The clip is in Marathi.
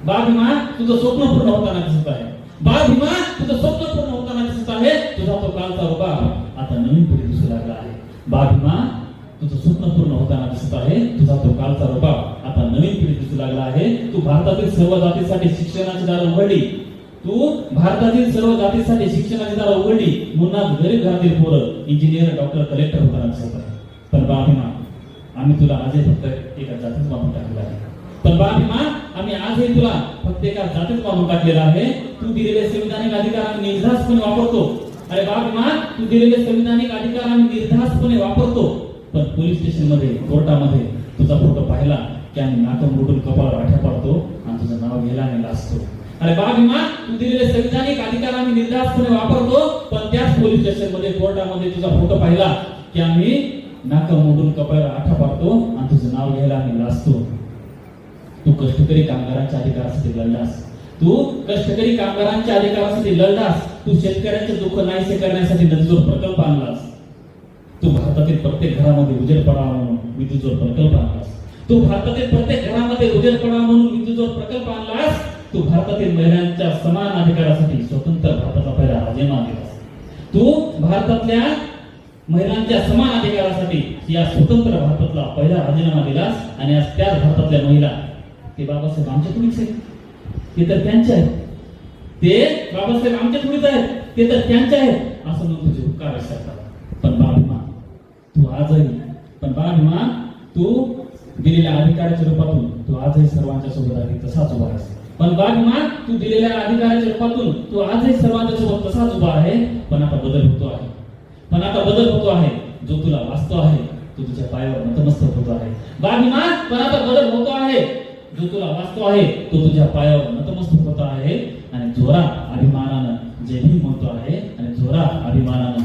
बाळ भीमा तुझं स्वप्न पूर्ण होताना दिसत आहे. बाळ भीमा तुझं स्वप्न पूर्ण होताना दिसत आहे. तुझा तो कालचा रुबाब आता नवीन पिढी दिसू लागला आहे. बाळ भीमा तुझं स्वप्न पूर्ण होताना दिसत आहे. तुझा तो कालचा रुबाब आता नवीन पिढी दिसू लागला आहे. तू भारतातील सर्व जातीसाठी शिक्षणाची दारं उघडली. तू भारतातील सर्व जातीसाठी शिक्षणाची दारं उघडली. म्हणून गरीब घरातील पोरं इंजिनियर, डॉक्टर, कलेक्टर होताना दिसत आहे. पण बाळ भीमा आम्ही तुला आजही फक्त एका जातीत मानून टाकलेला आहे. पण बाळ भीमा आम्ही आजही तुला फक्त एका जातीत मानून टाकलेला आहे. तू दिलेले संविधानिक अधिकार आम्ही निर्धास्तपणे वापरतो. अरे बाळ भीमा तू दिलेले संविधानिक अधिकार आम्ही निर्धास्तपणे वापरतो. पण पोलीस स्टेशन मध्ये, कोर्टामध्ये तुझा फोटो पाहिला की आम्ही नाकं मोडून कपाळावर आठ्या पाडतो आणि तुझं नाव घ्यायला आम्ही लाजतो. अरे बाळ भीमा तू दिलेले संविधानिक अधिकार आम्ही निर्धास्तपणे वापरतो. पण त्याच पोलीस स्टेशन मध्ये, कोर्टामध्ये तुझा फोटो पाहिला की आम्ही नाकं मोडून कपाळावर आठ्या पाडतो आणि तुझं नाव घ्यायला आम्ही लाजतो. तू कष्टकरी कामगारांच्या अधिकारासाठी लढलास. तू कष्टकरी कामगारांच्या अधिकारासाठी लढलास. तू शेतकऱ्यांचे दुःख नाहीसे करण्यासाठी नदीजोड प्रकल्प आणलास. तू भारतातील प्रत्येक घरामध्ये उजेड पडावा म्हणून विद्युतजोड प्रकल्प आणलास. तू भारतातील प्रत्येक घरामध्ये उजेड पडावा म्हणून विद्युतजोड प्रकल्प आणलास. तू भारतातील महिलांच्या समान अधिकारासाठी स्वतंत्र भारताचा पहिला राजीनामा दिलास. तू भारतातल्या महिलांच्या समान अधिकारासाठी या स्वतंत्र भारतातला पहिला राजीनामा दिलास. आणि आज त्याच भारतातल्या महिला, ते बाबासाहेब आमच्या थोडीच आहेत, ते तर त्यांचे आहेत. ते बाबासाहेब आमच्या थोडीच आहेत, ते तर त्यांचे आहेत असं म्हणून तुझे उपकार असतात. पण बाळ भीमा तू आजही, तू दिलेल्या अधिकाराच्या रूपातून तू आजही सर्वांच्या सोबत आहे तसाच उभा आहेस. पण बाळ भीमा तू दिलेल्या अधिकाराच्या रूपातून तू आजही सर्वांच्या सोबत तसाच उभा आहे. पण आता बदल होतो आहे. जो तुला वाचतो आहे, तो तुझ्या पायावर नतमस्तक होतो आहे. बाळ भीमा पण आता बदल होतो आहे. जो तुला वाचतो आहे, तो तुझ्या पायावर नतमस्तक होतो आहे. आणि जोरात अभिमानानं जय भीम म्हणतो आहे. जोरात अभिमानानं